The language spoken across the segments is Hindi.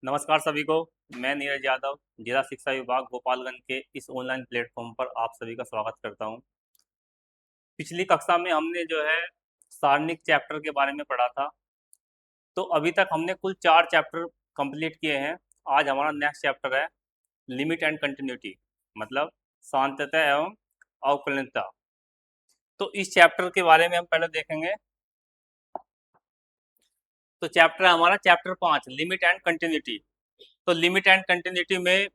नमस्कार सभी को। मैं नीरज यादव जिला शिक्षा विभाग गोपालगंज के इस ऑनलाइन प्लेटफॉर्म पर आप सभी का स्वागत करता हूं। पिछली कक्षा में हमने जो है सारणिक चैप्टर के बारे में पढ़ा था। तो अभी तक हमने कुल 4 चैप्टर कंप्लीट किए हैं। आज हमारा नेक्स्ट चैप्टर है लिमिट एंड कंटिन्यूटी, मतलब सांतत्य एवं अवकलनीयता। तो इस चैप्टर के बारे में हम पहले देखेंगे। तो चैप्टर है हमारा चैप्टर 5 लिमिट एंड कंटिन्यूटी। तो लिमिट एंड कंटिन्यूटी में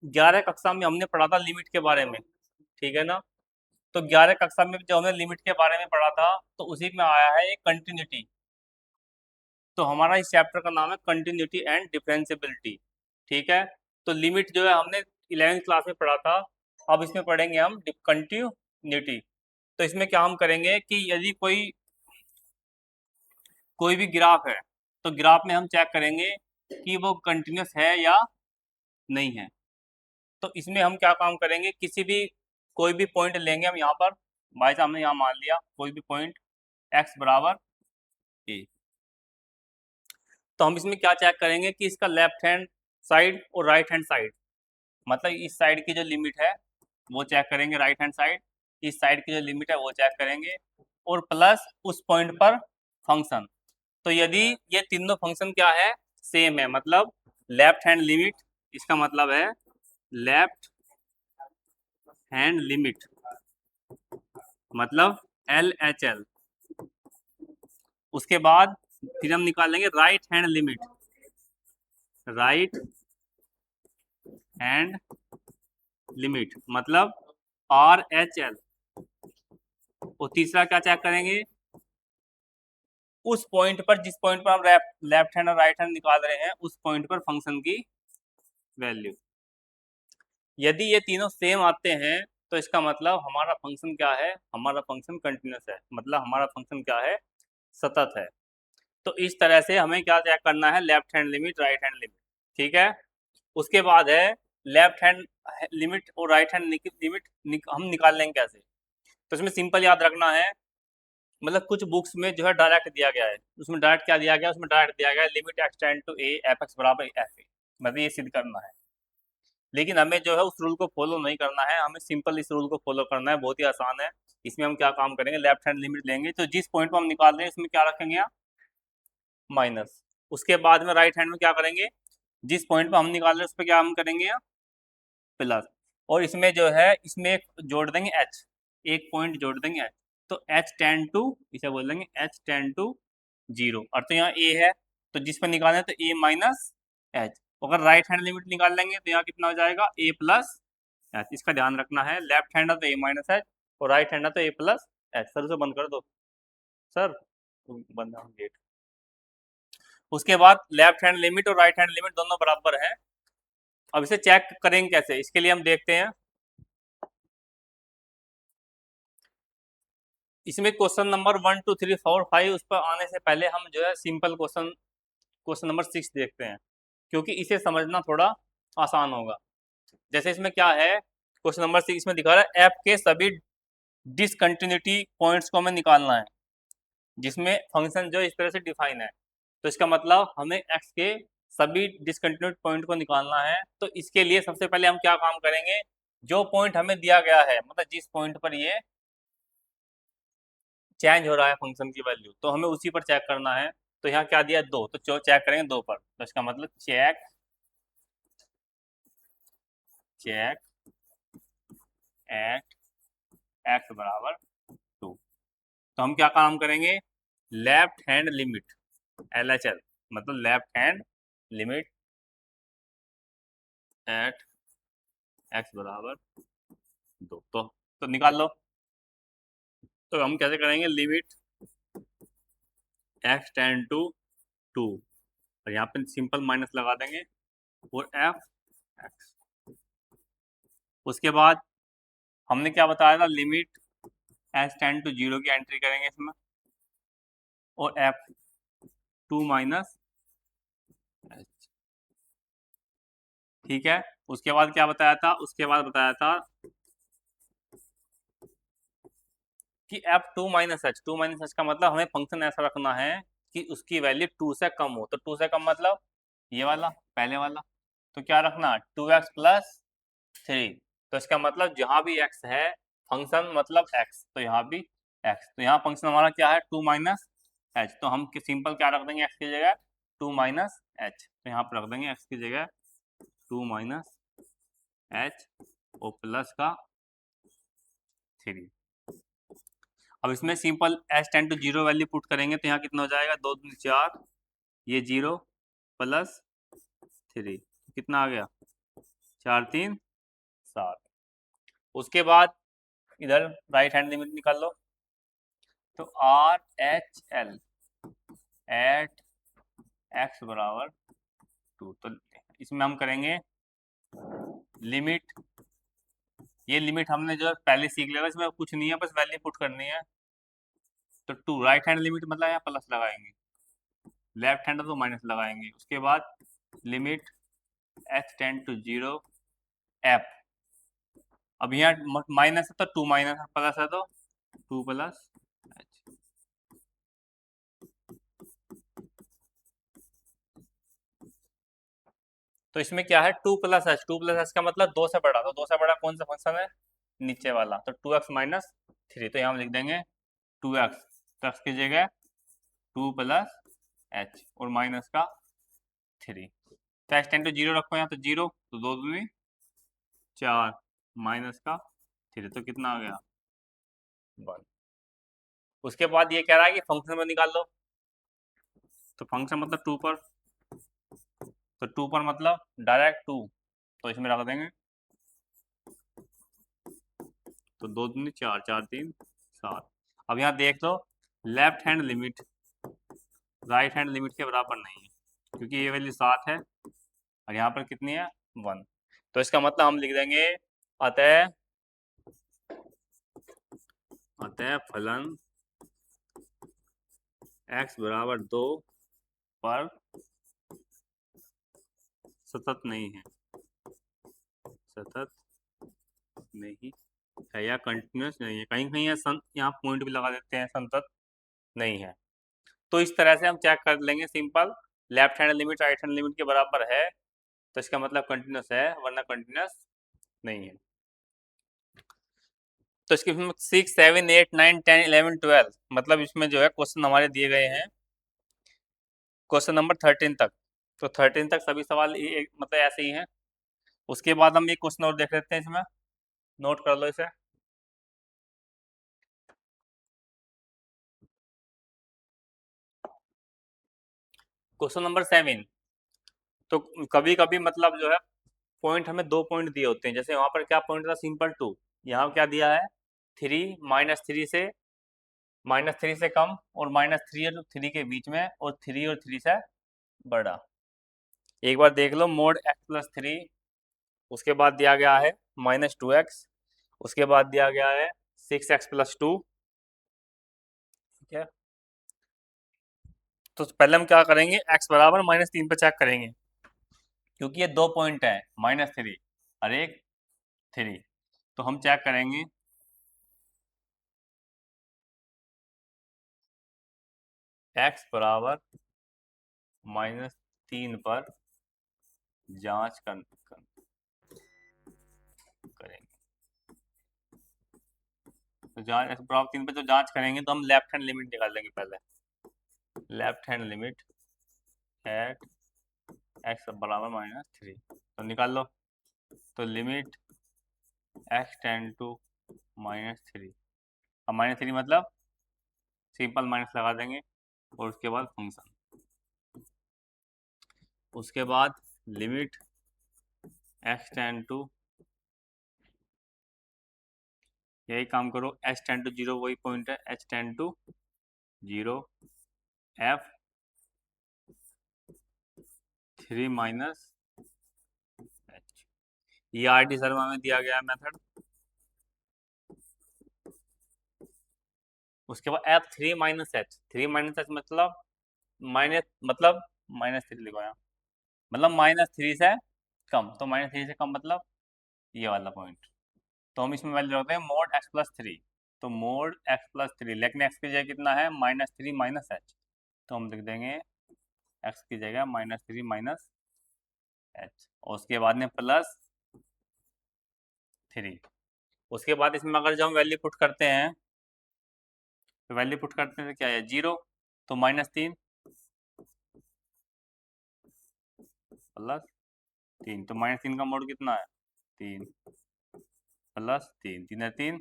11 कक्षा में हमने पढ़ा था लिमिट के बारे में, ठीक है ना। तो 11 कक्षा में जो हमने लिमिट के बारे में पढ़ा था तो उसी में आया है एक कंटिन्यूटी। तो हमारा इस चैप्टर का नाम है कंटिन्यूटी एंड डिफरेंशिएबिलिटी, ठीक है। तो लिमिट जो है हमने 11वीं क्लास में पढ़ा था, अब इसमें पढ़ेंगे हम कंटिन्यूटी। तो इसमें क्या हम करेंगे कि यदि कोई भी ग्राफ है तो ग्राफ में हम चेक करेंगे कि वो कंटिन्यूस है या नहीं है। तो इसमें हम क्या काम करेंगे, कोई भी पॉइंट लेंगे हम यहाँ पर। भाई साहब हमने यहाँ मान लिया कोई भी पॉइंट x बराबर a। तो हम इसमें क्या चेक करेंगे कि इसका लेफ्ट हैंड साइड और राइट हैंड साइड, मतलब इस साइड की जो लिमिट है वो चेक करेंगे, राइट हैंड साइड इस साइड की जो लिमिट है वो चेक करेंगे, और प्लस उस पॉइंट पर फंक्शन। तो यदि ये तीनों फंक्शन क्या है, सेम है, मतलब लेफ्ट हैंड लिमिट, इसका मतलब है लेफ्ट हैंड लिमिट मतलब LHL। उसके बाद फिर हम निकालेंगे right hand limit, right hand limit मतलब RHL। और तीसरा क्या चेक करेंगे, उस पॉइंट पर जिस पॉइंट पर हम लेफ्ट हैंड और राइट हैंड निकाल रहे हैं उस पॉइंट पर फंक्शन की वैल्यू। यदि ये तीनों सेम आते हैं तो इसका मतलब हमारा फंक्शन क्या है, हमारा फंक्शन कंटिन्यूस है, मतलब हमारा फंक्शन क्या है, सतत है। तो इस तरह से हमें क्या चेक करना है, left hand limit, right hand limit, ठीक है। उसके बाद है लेफ्ट हैंड लिमिट और राइट हैंड लिमिट हम निकाल लेंगे कैसे। तो इसमें सिंपल याद रखना है, मतलब कुछ बुक्स में जो है डायरेक्ट दिया गया है, उसमें डायरेक्ट क्या दिया गया, उसमें डायरेक्ट दिया गया है limit x tend to a F X बराबर एफ ए, मतलब ये सिद्ध करना है। लेकिन हमें जो है उस रूल को फॉलो नहीं करना है, हमें सिंपल इस रूल को फॉलो करना है, बहुत ही आसान है। इसमें हम क्या काम करेंगे, लेफ्ट हैंड लिमिट लेंगे तो जिस पॉइंट पर हम निकाल रहे हैं उसमें क्या रखेंगे यहाँ, माइनस। उसके बाद में राइट हैंड में क्या करेंगे, जिस पॉइंट पर हम निकाल रहे हैं उस पर क्या हम करेंगे यहाँ, प्लस। और इसमें जो है इसमें एक जोड़ देंगे h, एक पॉइंट जोड़ देंगे h। तो h टेन टू, इसे बोल देंगे h टेन टू 0, और तो यहाँ a है तो जिस पर निकालें तो a माइनस h। अगर राइट हैंड लिमिट निकाल लेंगे तो यहाँ कितना हो जाएगा, a प्लस h। इसका ध्यान रखना है, लेफ्ट हैंड है तो a माइनस h और राइट हैंड है तो a प्लस h। सर उसे बंद कर दो, सर बंद गेट। उसके बाद लेफ्ट हैंड लिमिट और राइट हैंड लिमिट दोनों बराबर है। अब इसे चेक करेंगे कैसे, इसके लिए हम देखते हैं। इसमें क्वेश्चन नंबर 1 2 3 4 5 उस पर आने से पहले हम जो है सिंपल क्वेश्चन नंबर 6 देखते हैं, क्योंकि इसे समझना थोड़ा आसान होगा। जैसे इसमें क्या है, क्वेश्चन नंबर 6 में दिखा रहा है एफ के सभी डिसकंटिन्यूटी पॉइंट्स को हमें निकालना है, जिसमें फंक्शन जो इस तरह से डिफाइन है। तो इसका मतलब हमें एक्स के सभी डिसकंटिन्यूट पॉइंट को निकालना है। तो इसके लिए सबसे पहले हम क्या काम करेंगे, जो पॉइंट हमें दिया गया है, मतलब जिस पॉइंट पर ये चेंज हो रहा है फंक्शन की वैल्यू, तो हमें उसी पर चेक करना है। तो यहाँ क्या दिया, 2, तो चेक करेंगे 2 पर। तो इसका मतलब चेक चेक एट एक्स बराबर 2। तो हम क्या काम करेंगे, लेफ्ट हैंड लिमिट LHL मतलब left hand limit at X बराबर 2। तो निकाल लो। तो हम कैसे करेंगे, लिमिट एक्स टेंड टू 2, और यहाँ पे सिंपल माइनस लगा देंगे और एफ एक्स। उसके बाद हमने क्या बताया था, लिमिट एच टेंड टू 0 की एंट्री करेंगे इसमें, और एफ 2 माइनस एच, ठीक है। उसके बाद क्या बताया था, उसके बाद बताया था कि F 2 minus H, 2 minus H का मतलब हमें फंक्शन ऐसा रखना है कि उसकी वैल्यू 2 से कम हो। तो 2 से कम मतलब ये वाला, पहले वाला। तो क्या रखना, 2x प्लस 3। तो इसका मतलब जहां भी x है, फंक्शन मतलब x, तो यहाँ भी x। तो यहाँ फंक्शन हमारा क्या है, 2 माइनस एच। तो हम सिंपल क्या रख देंगे x की जगह, 2 माइनस एच। तो यहाँ पर रख देंगे x की जगह 2 माइनस एच और प्लस का 3। अब इसमें simple H tend to zero value put करेंगे तो यहाँ कितना हो जाएगा, 2 दूनी 4, ये 0 प्लस 3, कितना आ गया, 4 3 7। उसके बाद इधर राइट हैंड लिमिट निकाल लो। तो R H L at X बराबर 2। तो इसमें हम करेंगे लिमिट, ये लिमिट हमने जो है पहले सीख लिया था, इसमें कुछ नहीं है, बस वैल्यू पुट करनी है। तो 2 राइट हैंड लिमिट मतलब यहाँ प्लस लगाएंगे, लेफ्ट हैंड तो माइनस लगाएंगे। उसके बाद limit H tend to zero F. अब यहाँ माइनस है तो 2 माइनस, प्लस है तो 2 प्लस एच। तो इसमें क्या है, 2 प्लस एच। 2 प्लस एच का मतलब 2 से बड़ा। तो 2 से बड़ा कौन सा फंक्शन है, नीचे वाला। तो 2x माइनस 3। तो यहाँ हम लिख देंगे 2x, तो x की जगह 2 प्लस एच और माइनस का 3। तो एच टेन टू जीरो रखो यहाँ, तो 0, तो 2 दूनी 4 माइनस का 3, तो कितना आ गया, 1। उसके बाद ये कह रहा है कि फंक्शन में निकाल लो। तो फंक्शन मतलब 2 पर, तो 2 पर मतलब डायरेक्ट 2, तो इसमें रख देंगे। तो 2 दूनी 4, 4 3 7। अब यहाँ देख लो, left hand limit right hand limit के बराबर नहीं है, क्योंकि ये वैल्यू 7 है और यहाँ पर कितनी है, 1। तो इसका मतलब हम लिख देंगे अतः अतः फलन x बराबर 2 पर सतत नहीं है, सतत नहीं है या कंटिन्यूस नहीं है। कहीं कहीं यहाँ पॉइंट भी लगा देते हैं, संतत नहीं है। तो इस तरह से हम चेक कर लेंगे simple, left hand limit right hand limit के बराबर है तो इसका मतलब कंटिन्यूस है, वरना कंटिन्यूस नहीं है। तो इसके 6 7 8 9 10 11 12 मतलब इसमें जो है क्वेश्चन हमारे दिए गए हैं क्वेश्चन नंबर 13 तक। तो 13 तक सभी सवाल मतलब ऐसे ही हैं। उसके बाद हम एक क्वेश्चन और देख लेते हैं, इसमें नोट कर लो इसे। Question number 7। तो कभी कभी मतलब जो है पॉइंट हमें 2 पॉइंट दिए होते हैं। जैसे वहां पर क्या पॉइंट था, सिंपल 2। यहाँ क्या दिया है, 3 -3 से कम और -3 और 3 के बीच में और 3 और 3 से बड़ा। एक बार देख लो, मोड x प्लस 3। उसके बाद दिया गया है -2x। उसके बाद दिया गया है 6x प्लस 2। ठीक है, तो पहले हम क्या करेंगे, x बराबर -3 पे चेक करेंगे, क्योंकि ये 2 पॉइंट है, -3 और एक 3। तो हम चेक करेंगे x बराबर -3 पर जांच करेंगे। तो जांच x बराबर 3 पर जो जांच करेंगे तो हम लेफ्ट हैंड लिमिट निकाल लेंगे पहले। Left hand limit at x बराबर -3, तो निकाल लो। तो लिमिट x टेन टू -3। अब -3 मतलब सिंपल माइनस लगा देंगे और उसके बाद फंक्शन। उसके बाद लिमिट x टेन टू, यही काम करो, h टेन टू 0 वही पॉइंट है, h tend to 0 f 3 minus h। ये RD शर्मा में दिया गया मेथड। उसके बाद f 3 minus H. 3 minus H मतलब -3 लिखो यहाँ, मतलब -3 से कम। तो -3 से कम मतलब ये वाला पॉइंट। तो हम इसमें वैल्यू रखते हैं मोड x प्लस 3। तो मोड x प्लस 3, लेकिन x की जगह कितना है, -3 माइनस एच। तो हम लिख देंगे एक्स की जगह -3 माइनस एच, और उसके बाद में +3। उसके बाद इसमें अगर जो हम वैल्यू पुट करते हैं, तो वैल्यू पुट करते हैं तो क्या है 0, तो -3 +3, तो -3 का मोड कितना है 3 +3, 3 है 3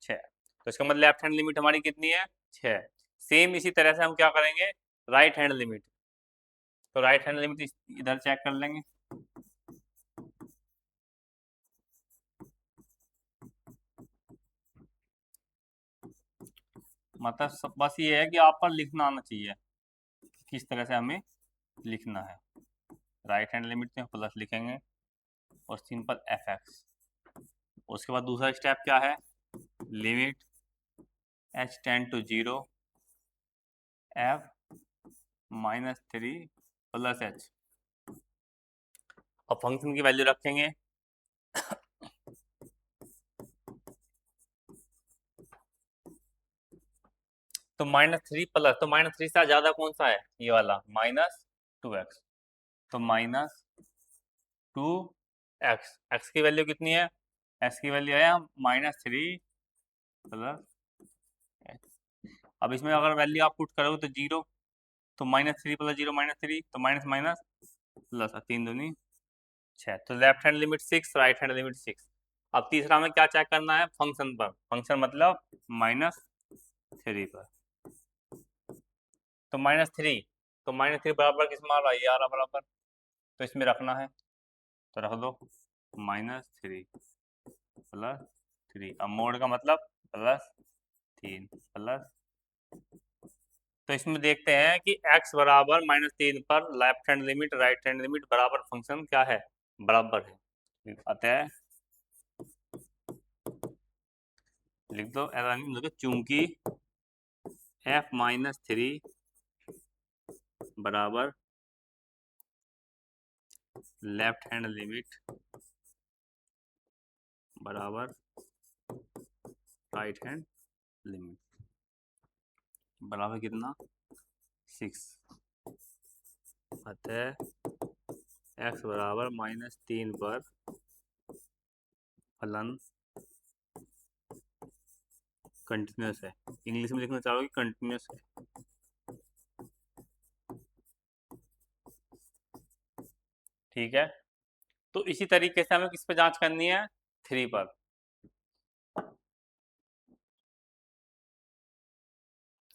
6। तो इसका मतलब लेफ्ट हैंड लिमिट हमारी कितनी है 6। सेम इसी तरह से हम क्या करेंगे राइट हैंड लिमिट, तो राइट हैंड लिमिट इधर चेक कर लेंगे। मतलब बस ये है कि आप पर लिखना आना चाहिए किस तरह से हमें लिखना है। राइट हैंड लिमिट में प्लस लिखेंगे और सिंपल एफ एक्स। उसके बाद दूसरा स्टेप क्या है, limit H tend to 0 F -3 + H. अब फंक्शन की वैल्यू रखेंगे, तो -3 प्लस, तो -3 से ज़्यादा कौन सा है ये वाला -2x, तो -2x। x की वैल्यू कितनी है, x की वैल्यू है -3 + अब इसमें अगर वैल्यू आप पुट करोगे तो 0, तो -3 + 0 -3, तो माइनस माइनस प्लस, 3 दूनी 6। तो left hand limit 6, right hand limit 6। अब तीसरा में क्या चेक करना है फंक्शन पर, फंक्शन मतलब -3 पर, तो -3, तो -3 बराबर किस में आ रहा है, ये आ रहा बराबर, तो इसमें रखना है तो रख दो -3 + 3। अब मोड का मतलब +3 प्लस, तो इसमें देखते हैं कि x बराबर -3 पर left hand limit right hand limit बराबर फंक्शन क्या है, बराबर है। अतः लिख दो ऐसा, चूंकि f -3 बराबर लेफ्ट हैंड लिमिट बराबर राइट हैंड लिमिट बराबर कितना 6, अतः x बराबर -3 पर फलन कंटिन्यूस है। इंग्लिश में लिखना चाहोगे कंटिन्यूस है, ठीक है। तो इसी तरीके से हमें किस पे जांच करनी है 3 पर,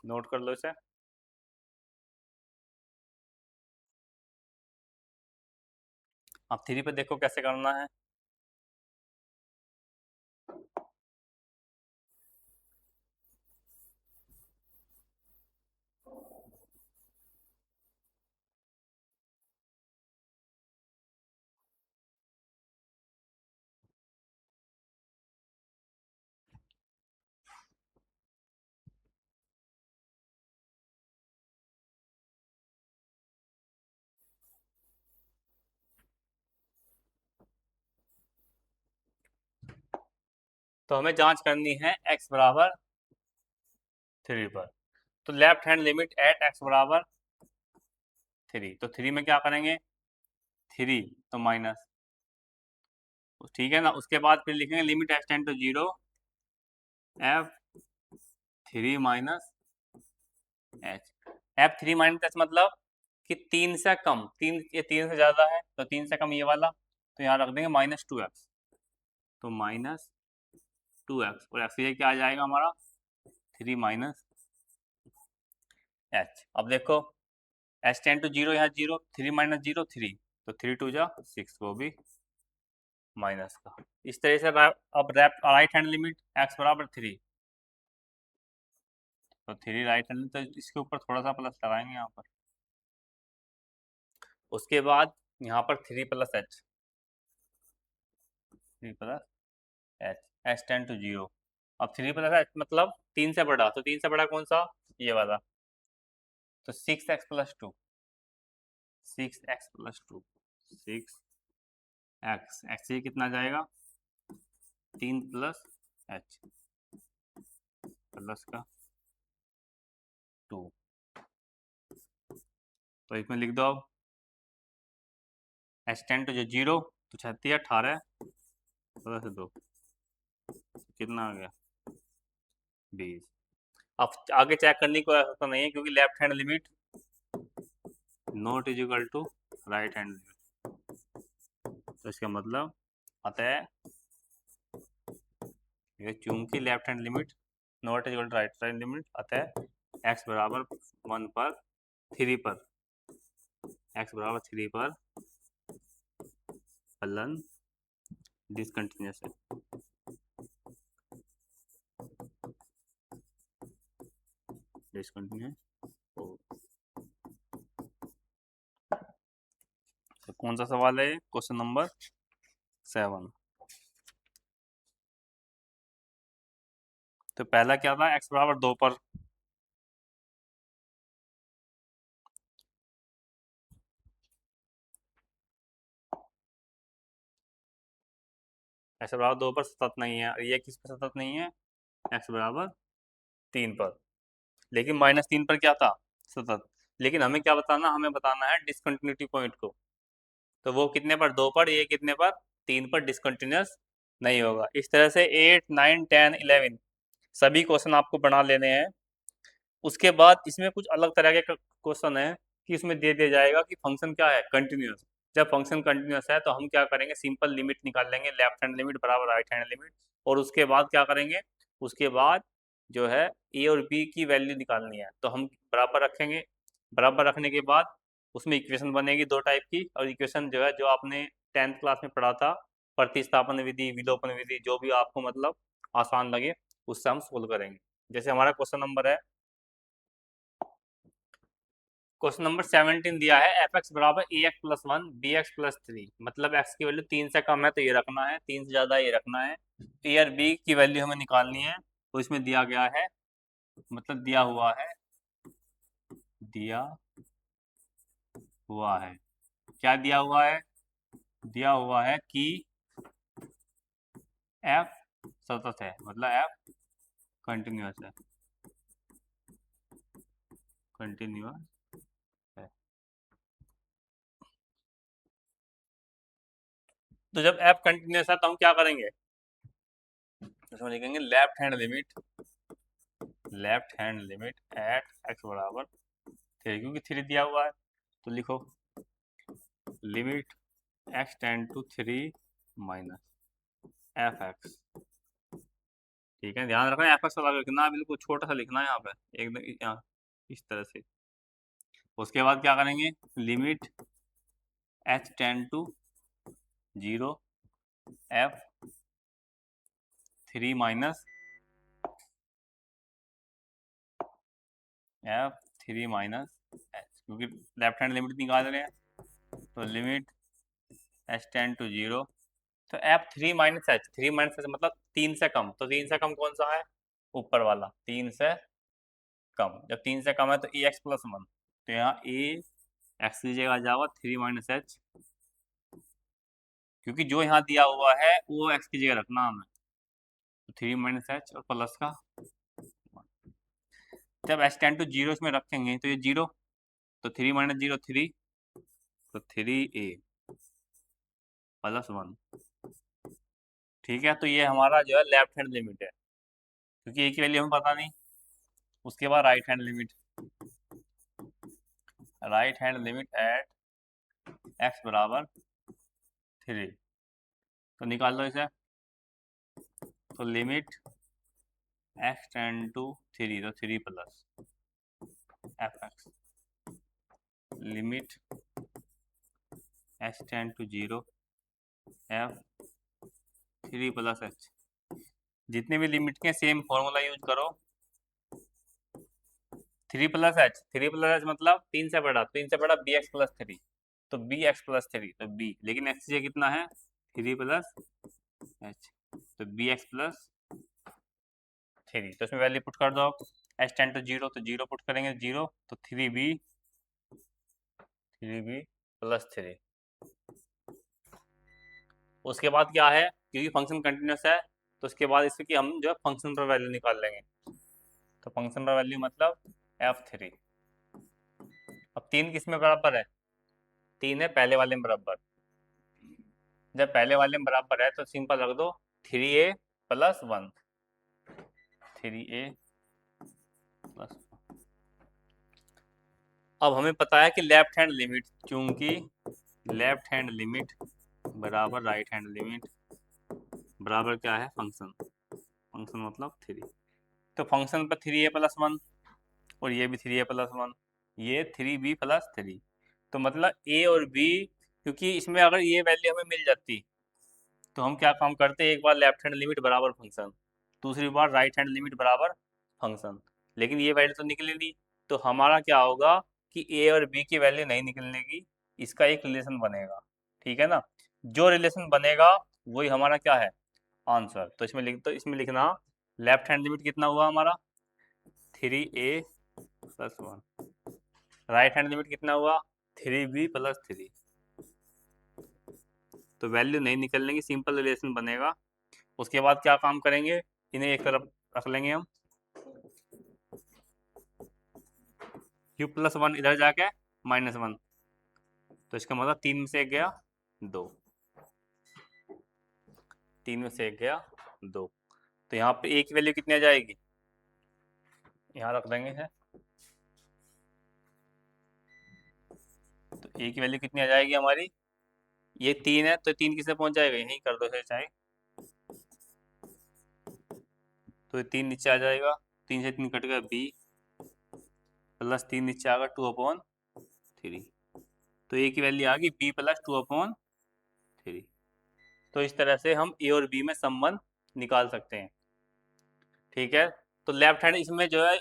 नोट कर लो इसे। अब 3 पे देखो कैसे करना है, तो हमें जांच करनी है x बराबर 3 पर, तो left hand limit at x बराबर 3, तो 3 में क्या करेंगे 3 तो माइनस, ठीक है ना। उसके बाद फिर लिखेंगे limit x tend to 0 f3 minus H. f3 minus H मतलब कि 3 से कम, 3 ये 3 से ज़्यादा है तो 3 से कम ये वाला, तो यहाँ रख देंगे -2x, तो -2x और x ये क्या आ जाएगा हमारा 3 माइनस एच। अब देखो एच टेन टू 0, यहाँ 0, 3 - 0 3, तो 3 2 जा 6, वो भी माइनस का। इस तरह से अब राइट हैंड लिमिट x बराबर 3, तो 3 राइट हैंड, तो इसके ऊपर थोड़ा सा प्लस लगाएंगे यहाँ पर। उसके बाद यहाँ पर 3 + h, 3 + h, h tend to 0। अब 3 + h मतलब 3 से बड़ा, तो 3 से बड़ा कौन सा ये वाला, तो 6x + 2, 6x + 2, 6x, x ये कितना जाएगा 3 + h प्लस का 2, तो इसमें लिख दो अब एच टेन टू जो 0 तो 36 18 15 से 2 कितना आ गया 20। अब आगे चेक करने की कोई आवश्यकता नहीं है क्योंकि left hand limit not is equal to right hand limit. तो इसका मतलब अतः चूंकि left hand limit not is equal to right hand limit अतः x बराबर 1 पर 3 पर x बराबर 3 पर फलन डिसकंटिन्यूअस है। डिसकंटिन्यूअस तो कौन सा सवाल है? Question number 7। तो पहला क्या था? x बराबर 2 पर x बराबर 2 पर सतत नहीं है, और ये किस पर सतत नहीं है? x बराबर 3 पर। लेकिन -3 पर क्या था? सतत। लेकिन हमें क्या बताना? हमें बताना है डिसकंटिन्यूटी पॉइंट को। तो वो कितने पर? 2 पर। ये कितने पर? 3 पर डिसकंटिन्यूअस नहीं होगा। इस तरह से 8 9 10 11 सभी क्वेश्चन आपको बना लेने हैं। उसके बाद इसमें कुछ अलग तरह के क्वेश्चन है कि इसमें दे दिया जाएगा कि फंक्शन क्या है? कंटिन्यूअस। जब फंक्शन कंटिन्यूअस है तो हम क्या करेंगे? सिंपल लिमिट निकाल लेंगे, लेफ्ट हैंड लिमिट बराबर राइट हैंड लिमिट। और उसके बाद क्या करेंगे? उसके बाद जो है ए और बी की वैल्यू निकालनी है, तो हम बराबर रखेंगे। बराबर रखने के बाद उसमें इक्वेशन बनेगी 2 टाइप की, और इक्वेशन जो है जो आपने 10th क्लास में पढ़ा था, प्रतिस्थापन विधि, विलोपन विधि, जो भी आपको मतलब आसान लगे उससे हम सोल्व करेंगे। जैसे हमारा क्वेश्चन नंबर है, क्वेश्चन नंबर 17 दिया है एफ एक्स बराबर A X plus 1 B X plus 3। मतलब एक्स की वैल्यू 3 से कम है तो ये रखना है, 3 से ज़्यादा ये रखना है। ए और बी की वैल्यू हमें निकालनी है। तो इसमें दिया गया है, मतलब दिया हुआ है, दिया हुआ है, क्या दिया हुआ है? दिया हुआ है कि एफ सतत है, मतलब एफ कंटिन्यूअस है, कंटिन्यूअस है। तो जब एफ कंटिन्यूअस है तो हम क्या करेंगे? इसमें लिखेंगे left hand limit, left hand limit at X बराबर 3, क्योंकि 3 दिया हुआ है। तो लिखो limit X tend to 3 minus F X. ठीक है, ध्यान रखना एफ एक्स वाला लिखना, बिल्कुल छोटा सा लिखना है यहाँ पे, एकदम यहाँ इस तरह से। उसके बाद क्या करेंगे? Limit H tend to 0 F 3 minus F 3 minus H, क्योंकि लेफ्ट हैंड लिमिट निकाल रहे हैं। तो लिमिट एच टेंड टू 0, तो F 3 minus H, 3 minus H मतलब 3 से कम। तो 3 से कम कौन सा है? ऊपर वाला, 3 से कम। जब 3 से कम है तो ए एक्स प्लस 1, तो यहाँ ए एक्स की जगह आ जाएगा 3 माइनस एच, क्योंकि जो यहाँ दिया हुआ है वो एक्स की जगह रखना हमें। तो 3 माइनस एच और प्लस का, जब एच टेंड टू 0 इसमें रखेंगे तो ये 0, तो 3 माइनस 0 3, तो 3a प्लस 1। ठीक है, तो ये हमारा जो है लेफ्ट हैंड लिमिट है, क्योंकि ए की वैल्यू हमें पता नहीं। उसके बाद right hand limit, right hand limit at X बराबर 3, तो निकाल लो इसे। तो लिमिट एक्स टेंड टू 3, तो 3 plus F X, limit X tend to 0 F 3 plus H. जितने भी लिमिट के सेम फॉर्मूला यूज करो। 3 प्लस एच मतलब 3 से बड़ा, 3 से बड़ा बी एक्स प्लस 3, तो बी एक्स प्लस 3, तो बी, लेकिन एक्स से कितना है? 3 प्लस एच, तो बी एक्स प्लस 3। तो इसमें वैल्यू पुट कर दो आप। एच टेंड टू 0, तो 0 पुट करेंगे 0, तो 3b प्लस 3। उसके बाद क्या है? क्योंकि फंक्शन कंटिन्यूस है तो उसके बाद इसकी हम जो है फंक्शन पर वैल्यू निकाल लेंगे। तो फंक्शन पर वैल्यू मतलब f3। अब 3 किस में बराबर है? 3 है पहले वाले में बराबर। जब पहले वाले में बराबर है तो सिंपल रख दो 3a प्लस 1, 3a प्लस। अब हमें पता है कि लेफ्ट हैंड लिमिट, क्योंकि लेफ्ट हैंड लिमिट बराबर राइट हैंड लिमिट बराबर क्या है? फंक्शन। फंक्शन मतलब 3। तो फंक्शन पर 3a प्लस 1 और ये भी 3a प्लस 1, ये 3b प्लस 3। तो मतलब a और b, क्योंकि इसमें अगर ये वैल्यू हमें मिल जाती तो हम क्या काम करते, एक बार लेफ्ट हैंड लिमिट बराबर फंक्शन, दूसरी बार राइट हैंड लिमिट बराबर फंक्शन, लेकिन ये वैल्यू तो निकली नहीं। तो हमारा क्या होगा कि ए और बी की वैल्यू नहीं निकलने की, इसका एक रिलेशन बनेगा। ठीक है ना? जो रिलेशन बनेगा वही हमारा क्या है? आंसर। तो इसमें लिखना लेफ्ट हैंड लिमिट कितना हुआ हमारा? 3a plus 1। Right hand limit कितना हुआ? 3b plus 3। तो वैल्यू नहीं निकलने की, सिंपल रिलेशन बनेगा। उसके बाद क्या काम करेंगे, इन्हें एक तरफ रख लेंगे हम। क्यू प्लस 1 इधर जाके -1, तो इसका मतलब 3 में से 1 गया 2, 3 में से 1 गया 2। तो यहाँ पे a की वैल्यू कितनी आ जाएगी? यहाँ रख देंगे है। तो a की वैल्यू कितनी आ जाएगी हमारी? ये 3 है तो 3 किससे पहुंच जाएगा? यहीं कर दो फिर चाहे। तो ये 3 नीचे आ जाएगा, 3 से 3 कट गया b प्लस 3 नीचे आ गया 2/3। तो a की वैल्यू आ गई b प्लस 2/3। तो इस तरह से हम ए और बी में संबंध निकाल सकते हैं। ठीक है? तो लेफ्ट हैंड इसमें जो है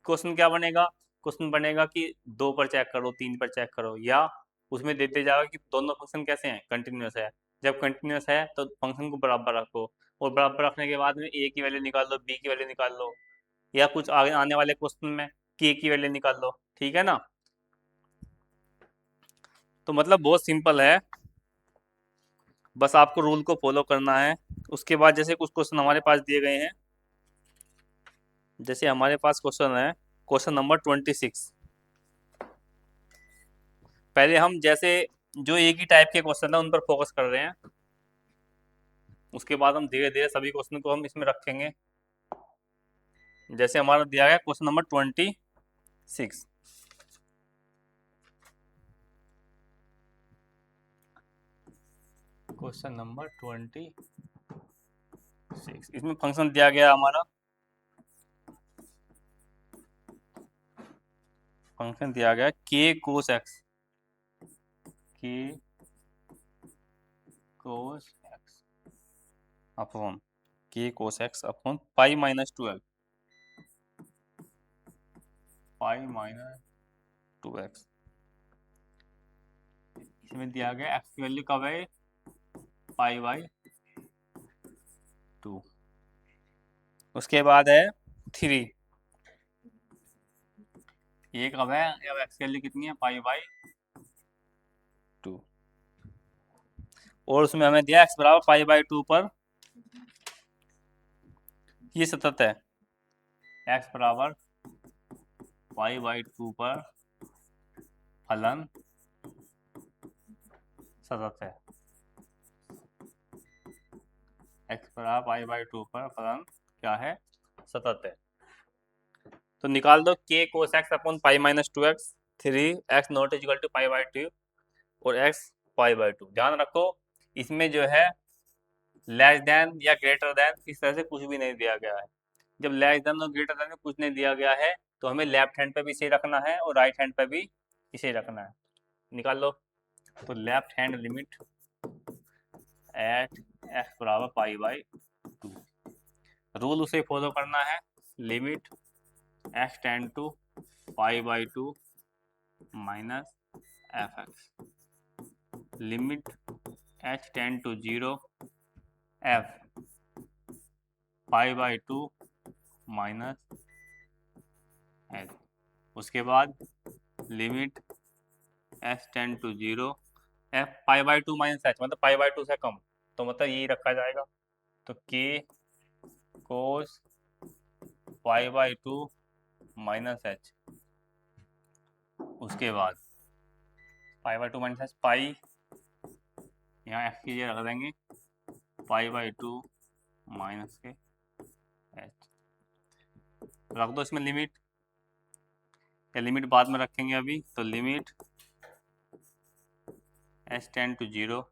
क्वेश्चन क्या बनेगा? क्वेश्चन बनेगा कि 2 पर चेक करो, 3 पर चेक करो, या उसमें देते जाओ कि दोनों फंक्शन कैसे हैं? कंटिन्यूस है। जब कंटिन्यूस है तो फंक्शन को बराबर रखो, और बराबर रखने के बाद में ए की वैल्यू निकाल लो, बी की वैल्यू निकाल लो, या कुछ आगे आने वाले क्वेश्चन में के की वैल्यू निकाल लो। ठीक है ना? तो मतलब बहुत सिंपल है, बस आपको रूल को फॉलो करना है। उसके बाद जैसे कुछ क्वेश्चन हमारे पास दिए गए हैं, जैसे हमारे पास क्वेश्चन है क्वेश्चन नंबर 26। पहले हम जैसे जो एक ही टाइप के क्वेश्चन है उन पर फोकस कर रहे हैं, उसके बाद हम धीरे धीरे सभी क्वेश्चन को हम इसमें रखेंगे। जैसे हमारा दिया गया क्वेश्चन नंबर 26। क्वेश्चन नंबर 26, इसमें फंक्शन दिया गया हमारा, फंक्शन दिया गया k cos x, k cos x upon k cos x upon pi minus 12, पाई माइनस 2x। इसमें दिया गया x की वैल्यू कब है? π/2। उसके बाद है 3, ये कब है? अब x की वैल्यू कितनी है? π/2। और उसमें हमें दिया x बराबर π/2 पर ये सतत है, x बराबर π/2 पर फलन सतत है। x बराबर π/2 पर फलन क्या है? सतत है। तो निकाल दो k cos x upon pi minus 2x, 3x not equal to π/2 और x π/2। ध्यान रखो इसमें जो है लेस देन या ग्रेटर देन इस तरह से कुछ भी नहीं दिया गया है। जब लेस देन और ग्रेटर देन में कुछ नहीं दिया गया है तो हमें लेफ्ट हैंड पे भी इसे रखना है और राइट हैंड पे भी इसे रखना है। निकाल लो। तो left hand limit at x बराबर π/2, रूल उसे फॉलो करना है, limit x tend to π/2 minus fx, limit h tend to 0 f π/2 minus h। उसके बाद limit h tend to 0 f π/2 minus h, मतलब π/2 से कम, तो मतलब यही रखा जाएगा। तो k cos π/2 माइनस h। उसके बाद पाई बाई टू माइनस पाई, यहाँ एफ की जगह रख देंगे पाई बाई टू माइनस के एच, रख दो इसमें लिमिट, या लिमिट बाद में रखेंगे अभी, तो limit H tend to zero,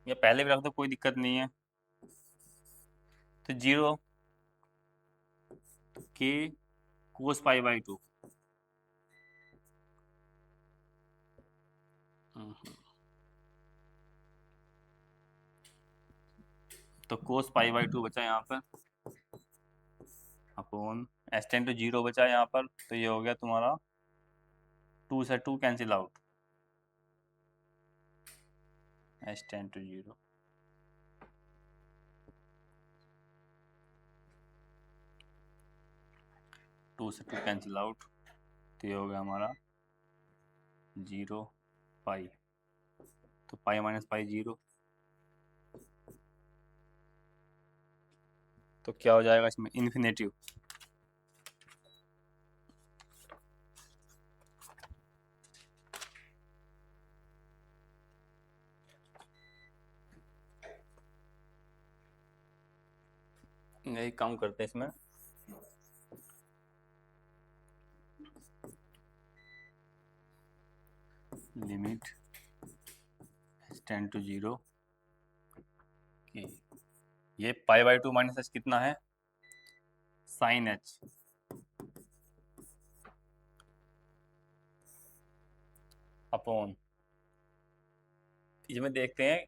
या पहले भी रख दो कोई दिक्कत नहीं है, तो जीरो के कोस पाई बाई टू, तो कोस पाई बाई टू बचा यहाँ पर upon S tend to zero बचा यहाँ पर, तो ये हो गया तुम्हारा 2 से 2 cancel out, S tend to zero, two से 2 कैंसिल आउट, तो ये हो गया हमारा 0 पाई, तो पाई माइनस पाई 0, तो क्या हो जाएगा इसमें इन्फिनेटिव, यही काम करते हैं इसमें, limit H tend to zero, ये pi by two minus H कितना है, साइन एच, अपॉन, इसमें देखते हैं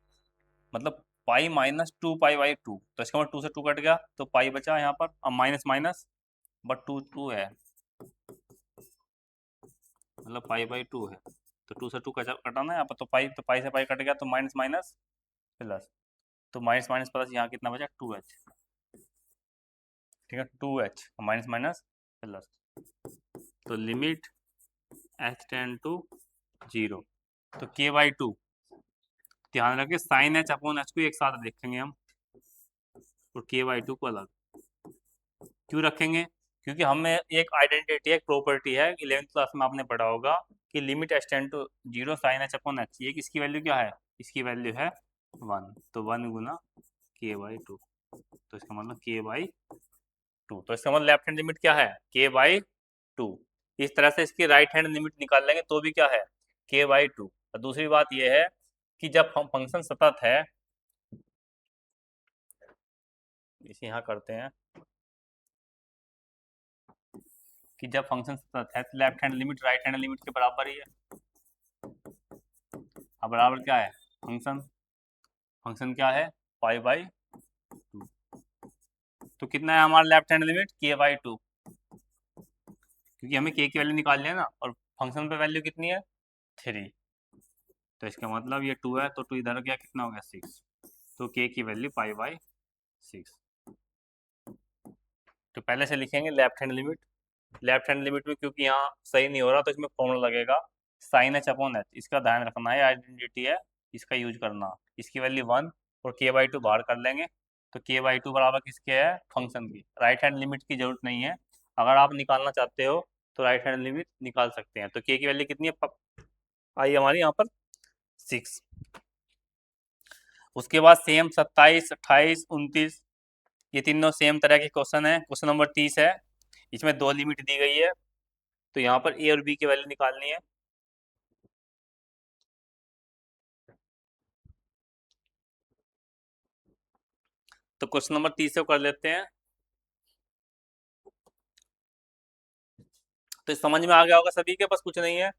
मतलब pi minus two pi by two, तो इसका मतलब 2 से 2 कट गया, तो पाई बचा यहाँ पर, अब माइनस माइनस, बट 2 2 है, मतलब पाई बाई टू है, तो 2 से 2 कटाना है यहाँ पर, तो पाई से पाई कट गया, तो माइनस माइनस प्लस, तो माइनस माइनस प्लस, यहाँ कितना बचा 2h, ठीक है 2h माइनस माइनस प्लस, तो limit H tend to zero, तो के बाई टू, ध्यान रखें साइन एच अपॉन एच को एक साथ देखेंगे हम, और के बाई टू को अलग, क्यों रखेंगे, क्योंकि हमें एक आइडेंटिटी, एक प्रॉपर्टी है, 11th क्लास में आपने पढ़ा होगा कि limit H tend to zero sine H upon H, ये किसकी वैल्यू क्या है, इसकी वैल्यू है 1, तो 1 गुना के बाई टू, तो इसका मतलब के बाई टू, तो इसका मतलब लेफ्ट हैंड लिमिट क्या है, के बाई टू, इस तरह से इसकी राइट हैंड लिमिट निकाल लेंगे तो भी क्या है, के बाई टू, और दूसरी बात यह है कि जब हम फंक्शन सतत है, इसे यहाँ करते हैं कि जब फंक्शन सतत है तो left hand limit right hand limit के बराबर ही है, अब बराबर क्या है, फंक्शन, फंक्शन क्या है पाई बाई टू, तो कितना है हमारा लेफ्ट हैंड लिमिट के बाई टू, क्योंकि हमें के की वैल्यू निकालनी है ना, और फंक्शन पे वैल्यू कितनी है 3, तो इसका मतलब ये 2 है, तो 2 इधर गया, कितना हो गया 6, तो के की वैल्यू पाई बाई 6, तो पहले से लिखेंगे left hand limit, left hand limit में क्योंकि यहाँ सही नहीं हो रहा तो इसमें फॉर्मूला लगेगा साइन एच अपॉन एच, इसका ध्यान रखना है, आइडेंटिटी है, इसका यूज करना, इसकी वैल्यू 1 और के बाई टू बाहर कर लेंगे, तो के बाई टू बराबर किसके है, फंक्शन की, राइट हैंड लिमिट की जरूरत नहीं है, अगर आप निकालना चाहते हो तो राइट हैंड लिमिट निकाल सकते हैं, तो के की वैल्यू कितनी है आई हमारी यहाँ पर 6, उसके बाद सेम 27 28 29, ये तीनों सेम तरह के क्वेश्चन है, क्वेश्चन नंबर 30 है, इसमें 2 लिमिट दी गई है, तो यहाँ पर ए और बी की वैल्यू निकालनी है, तो क्वेश्चन नंबर 30 से कर लेते हैं, तो समझ में आ गया होगा सभी के, बस कुछ नहीं है,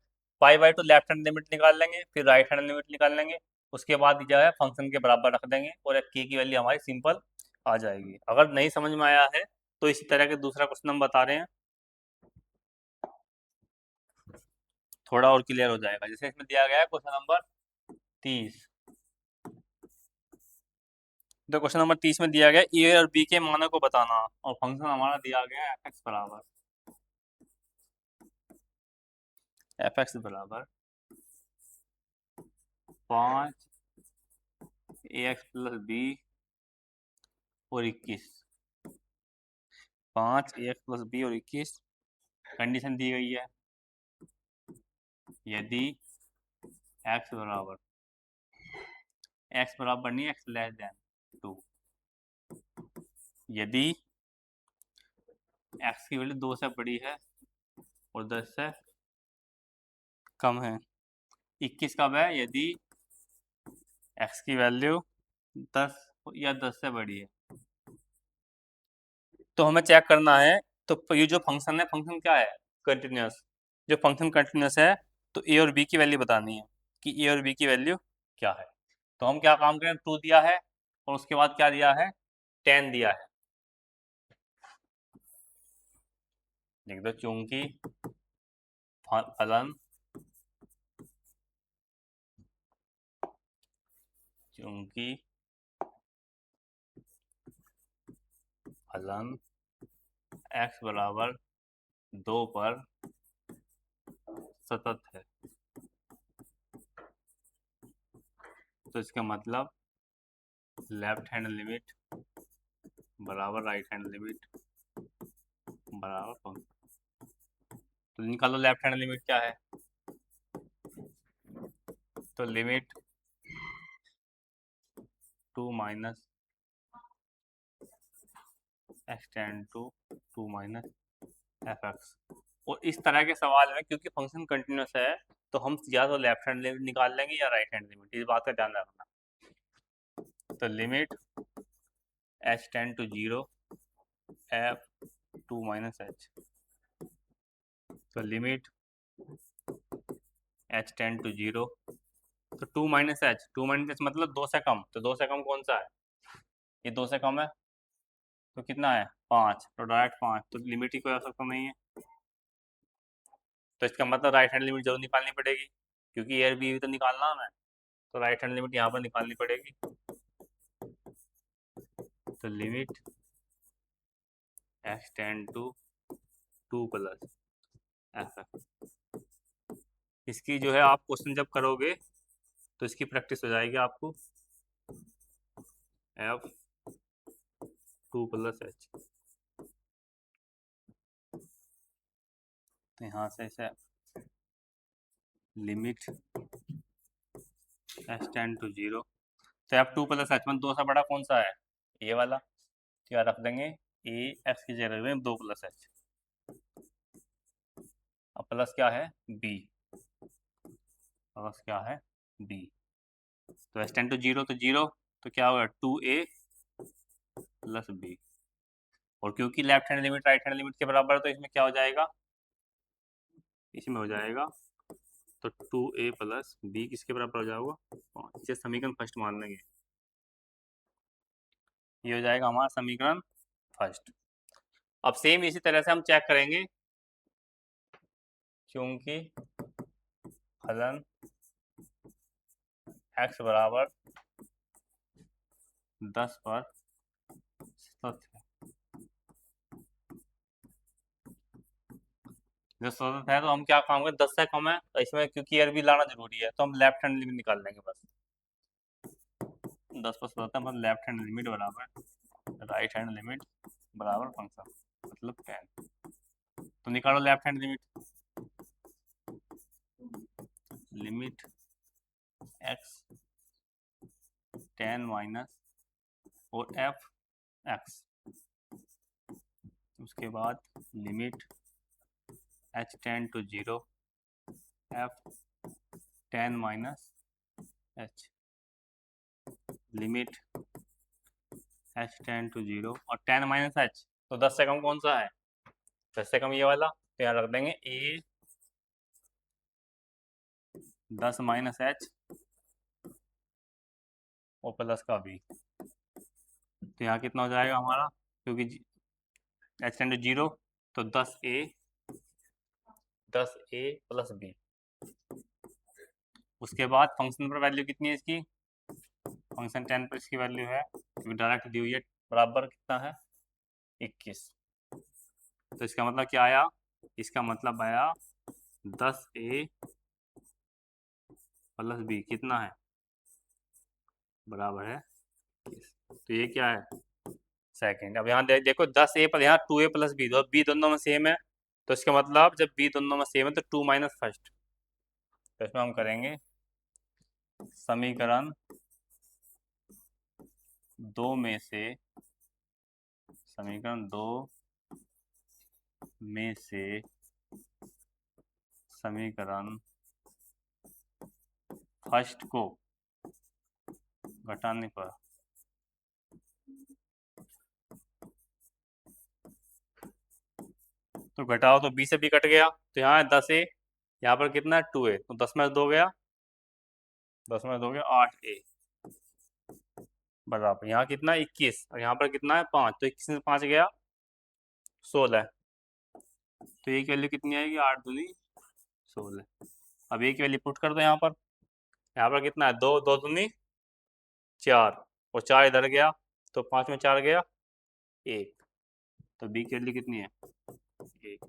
पाई by to left hand limit निकाल लेंगे, फिर राइट हैंड लिमिट निकाल लेंगे, उसके बाद जो है फंक्शन के बराबर रख देंगे, और एक के की वैल्यू हमारी सिंपल आ जाएगी, अगर नहीं समझ में आया है तो इसी तरह के दूसरा क्वेश्चन हम बता रहे हैं, थोड़ा और क्लियर हो जाएगा, जैसे इसमें दिया गया है क्वेश्चन नंबर 30, तो क्वेश्चन नंबर 30 में दिया गया ए और बी के मानों को बताना, और फंक्शन हमारा दिया गया है एफ एक्स बराबर 5 ए एक्स प्लस बी और 21, 5 ए एक्स प्लस बी और 21, कंडीशन दी गई है यदि x बराबर नहीं x लेस देन 2, यदि x की वैल्यू 2 से बड़ी है और 10 से कम है। 21 कब है? यदि x की वैल्यू 10 या 10 से बड़ी है। तो हमें चेक करना है, तो ये जो फंक्शन है, फंक्शन क्या है? कंटिन्यूस। जो फंक्शन कंटिन्यूस है तो ए और बी की वैल्यू बतानी है कि ए और बी की वैल्यू क्या है। तो हम क्या काम करें, 2 दिया है और उसके बाद क्या दिया है, 10 दिया है। लिख दो, चूंकि फलन x बराबर 2 पर सतत है, तो इसका मतलब लेफ्ट हैंड लिमिट बराबर राइट हैंड लिमिट बराबर फंक्शन। तो निकालो लेफ्ट हैंड लिमिट क्या है। तो limit 2 minus X tend to 2 minus F X. और इस तरह के सवाल में क्योंकि फंक्शन कंटिन्यूस है तो हम या तो लेफ्ट हैंड लिमिट निकाल लेंगे या राइट हैंड लिमिट, इस बात का ध्यान रखना। तो limit H tend to 0 F 2 minus H. तो लिमिट एच टेंड टू 0, तो 2 माइनस एच मतलब 2 से कम। तो 2 से कम कौन सा है? ये 2 से कम है, तो कितना है? 5। तो डायरेक्ट 5, तो लिमिट ही कोई आवश्यकता नहीं है। तो इसका मतलब राइट हैंड लिमिट जरूर निकालनी पड़ेगी क्योंकि ए बी तो निकालना है हमें। तो राइट हैंड लिमिट यहाँ पर निकालनी पड़ेगी। तो limit X tend to 2 plus F. इसकी जो है आप क्वेश्चन जब करोगे तो इसकी प्रैक्टिस हो जाएगी आपको। एफ 2 प्लस एच, तो यहाँ से इसे लिमिट एक्स टेंड टू 0, तो एफ 2 प्लस एच में 2 से बड़ा कौन सा है? ये वाला। क्या रख देंगे? ए एक्स की जगह में 2 प्लस एच, अब प्लस क्या है? बी। प्लस क्या है? बी। तो एक्स टेंड टू 0 तो 0, तो क्या होगा? 2a plus B. और क्योंकि left hand limit right hand limit के बराबर है तो इसमें क्या हो जाएगा? इसमें हो जाएगा तो 2a प्लस बी किसके बराबर हो जाएगा? 5। इसे समीकरण फर्स्ट मान लेंगे। ये हो जाएगा हमारा समीकरण फर्स्ट। अब सेम इसी तरह से हम चेक करेंगे, क्योंकि फलन x बराबर 10 पर सतत है। जो सतत है तो हम क्या काम करें, 10 से कम है तो इसमें क्योंकि यार भी लाना जरूरी है तो हम लेफ्ट हैंड लिमिट निकाल लेंगे बस। 10 पर सतत है मतलब लेफ्ट हैंड लिमिट बराबर राइट हैंड लिमिट बराबर फंक्शन मतलब 10। तो निकालो left hand limit. Limit x 10 minus और एफ एक्स, उसके बाद limit H tend to 0 F 10 minus H. Limit H tend to 0 और 10 माइनस एच, तो 10 से कम कौन सा है? 10 से कम ये वाला, तो यहाँ रख देंगे ए 10 माइनस एच और प्लस का बी। तो यहाँ कितना हो जाएगा हमारा, क्योंकि एच टेंड टू 0 तो 10a प्लस बी। उसके बाद फंक्शन पर वैल्यू कितनी है इसकी? फंक्शन 10 पर इसकी वैल्यू है क्योंकि डायरेक्ट दी हुई है, बराबर कितना है? 21। तो इसका मतलब क्या आया? इसका मतलब आया 10a प्लस बी कितना है? बराबर है 21। तो ये क्या है? सेकंड। अब यहाँ देखो 10a पर यहाँ 2a प्लस बी, बी दोनों में सेम है तो इसका मतलब जब बी दोनों में सेम है तो 2 माइनस फर्स्ट, तो इसमें हम करेंगे समीकरण दो में से, समीकरण दो में से समीकरण फर्स्ट को घटाने पर तो घटाओ तो बी से बी कट गया, तो यहाँ 10 ए, यहाँ पर कितना है 2 ए, तो 10 में 2 गया, 10 में 2 गया 8 ए बराबर, यहाँ कितना 21 और यहाँ पर कितना है 5, तो 21 में 5 गया 16, तो ये की वैल्यू कितनी आएगी 8 दूनी 16। अब ये की वैल्यू पुट कर दो यहाँ पर कितना है 2, 2 दूनी 4 और 4 इधर गया, तो 5 में 4 गया 1, तो बी की वैल्यू कितनी है 1।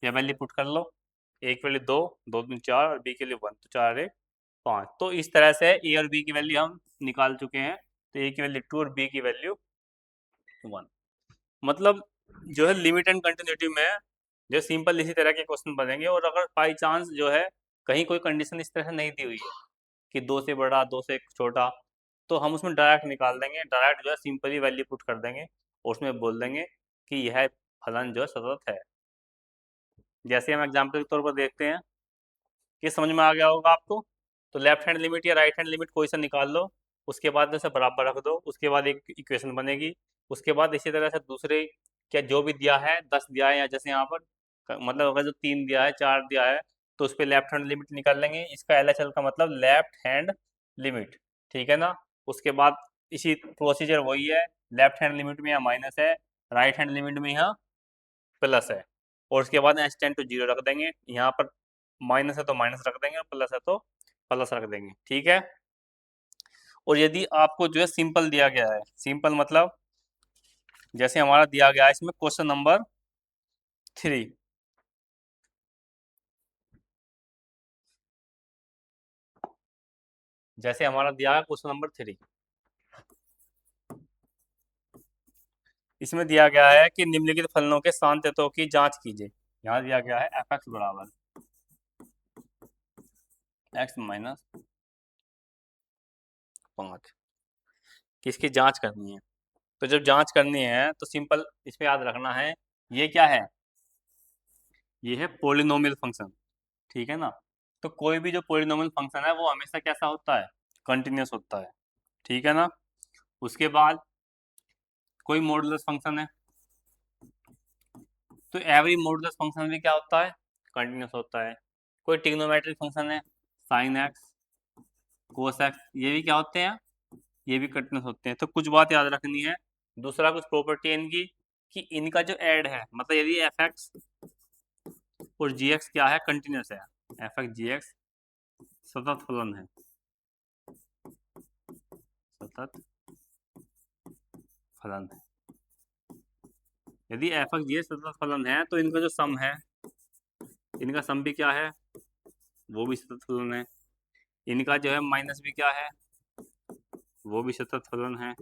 यह वैल्यू पुट कर लो, ए की वैल्यू 2, 2 दूनी 4 और बी की वैल्यू 1, तो 4 1 5। तो इस तरह से ए और बी की वैल्यू हम निकाल चुके हैं, तो ए की वैल्यू 2 और बी की वैल्यू 1। मतलब जो है लिमिट एंड कंटिन्यूटी में जो सिंपल इसी तरह के क्वेश्चन बनेंगे, और अगर बाई चांस जो है कहीं कोई कंडीशन इस तरह से नहीं दी हुई है कि 2 से बड़ा 2 से छोटा, तो हम उसमें डायरेक्ट निकाल देंगे, डायरेक्ट जो है सिंपली वैल्यू पुट कर देंगे और उसमें बोल देंगे कि यह फलन जो है सतत है। जैसे हम एग्जाम्पल के तौर पर देखते हैं, ये समझ में आ गया होगा आपको। तो लेफ्ट हैंड लिमिट या राइट हैंड लिमिट कोई सा निकाल लो, उसके बाद जैसे बराबर रख दो, उसके बाद एक इक्वेशन बनेगी, उसके बाद इसी तरह से दूसरे क्या जो भी दिया है 10 दिया है, या जैसे यहाँ पर मतलब अगर जो 3 दिया है 4 दिया है, तो उस पर लेफ्ट हैंड लिमिट निकाल लेंगे, इसका LHL का मतलब लेफ्ट हैंड लिमिट, ठीक है ना। उसके बाद इसी प्रोसीजर वही है, लेफ्ट हैंड लिमिट में यहाँ माइनस है, राइट हैंड लिमिट में यहाँ प्लस है, और उसके बाद एच टेंड टू 0 रख देंगे, यहाँ पर माइनस है तो माइनस रख देंगे और प्लस है तो प्लस रख देंगे, ठीक है। और यदि आपको जो है सिंपल दिया गया है, सिंपल मतलब जैसे हमारा दिया गया है इसमें क्वेश्चन नंबर 3, जैसे हमारा दिया है क्वेश्चन नंबर 3, इसमें दिया गया है कि निम्नलिखित फलनों के सांतत्यों की जांच कीजिए। यहाँ दिया गया है f(x) बराबर x माइनस 5, किसकी जांच करनी है। तो जब जांच करनी है तो सिंपल इसमें याद रखना है, ये क्या है, ये है पोलिनोमियल फंक्शन, ठीक है ना। तो कोई भी जो पोलिनोमियल फंक्शन है वो हमेशा कैसा होता है, कंटिन्यूस होता है, ठीक है ना। उसके बाद कोई मॉडुलस फंक्शन है, तो एवरी मॉडुलस फंक्शन भी क्या होता है, कंटिन्यूस होता है। कोई ट्रिग्नोमेट्रिक फंक्शन है, साइन एक्स कोस एक्स, ये भी क्या होते हैं, ये भी कंटिन्यूस होते हैं। तो कुछ बात याद रखनी है। दूसरा कुछ प्रॉपर्टी है इनकी कि इनका जो ऐड है, मतलब यदि एफ एक्स और जी एक्स क्या है, कंटिन्यूस है, एफ एक्स जी एक्स सतत फलन है, सतत फलन है। यदि एफ एक्स जी एक्स सतत फलन है तो इनका जो सम है, इनका सम भी क्या है, वो भी सतत फलन है। इनका जो है माइनस भी क्या है, वो भी सतत फलन है।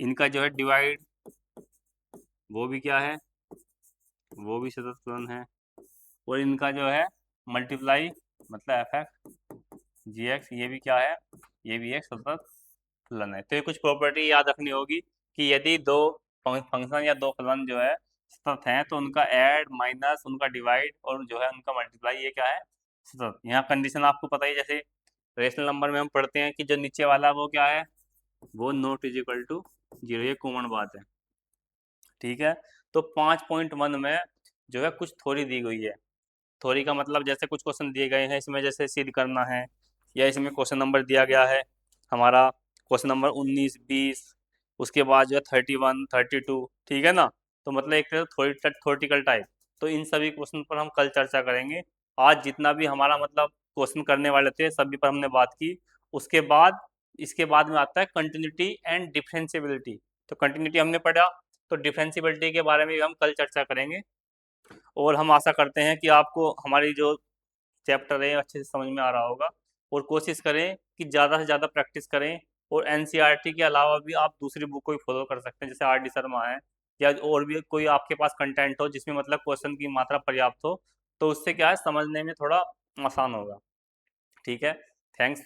इनका जो है डिवाइड, वो भी क्या है, वो भी सतत फलन है। और इनका जो है मल्टीप्लाई मतलब एफ एक्स जी एक्स, ये भी क्या है, ये भी एक सतत फलन है। तो ये कुछ प्रॉपर्टी याद रखनी होगी कि यदि दो फंक्शन या दो फलन जो है सतत हैं, तो उनका ऐड माइनस उनका डिवाइड और जो है उनका मल्टीप्लाई, ये क्या है, सतत। यहाँ कंडीशन आपको पता ही, जैसे रेशनल नंबर में हम पढ़ते हैं कि जो नीचे वाला वो क्या है, वो नॉट इज इक्वल टू 0, ये कॉमन बात है, ठीक है। तो 5.1 में जो है कुछ थ्योरी दी गई है। थ्योरी का मतलब जैसे कुछ क्वेश्चन दिए गए हैं, इसमें जैसे सिद्ध करना है, या इसमें क्वेश्चन नंबर दिया गया है हमारा क्वेश्चन नंबर 19 20, उसके बाद जो है 31 32, ठीक है ना। तो मतलब एक तरह थ्योरेटिकल टाइप। तो इन सभी क्वेश्चन पर हम कल चर्चा करेंगे। आज जितना भी हमारा मतलब क्वेश्चन करने वाले थे सभी पर हमने बात की। उसके बाद इसके बाद में आता है कंटिन्यूटी एंड डिफरेंशिएबिलिटी। तो कंटिन्यूटी हमने पढ़ा, तो डिफरेंशिएबिलिटी के बारे में भी हम कल चर्चा करेंगे। और हम आशा करते हैं कि आपको हमारी जो चैप्टर है अच्छे से समझ में आ रहा होगा, और कोशिश करें कि ज़्यादा से ज़्यादा प्रैक्टिस करें। और एनसीईआरटी के अलावा भी आप दूसरी बुक को भी फॉलो कर सकते हैं, जैसे आर डी शर्मा है, या और भी कोई आपके पास कंटेंट हो जिसमें मतलब क्वेश्चन की मात्रा पर्याप्त हो, तो उससे क्या है समझने में थोड़ा आसान होगा। ठीक है, थैंक्स।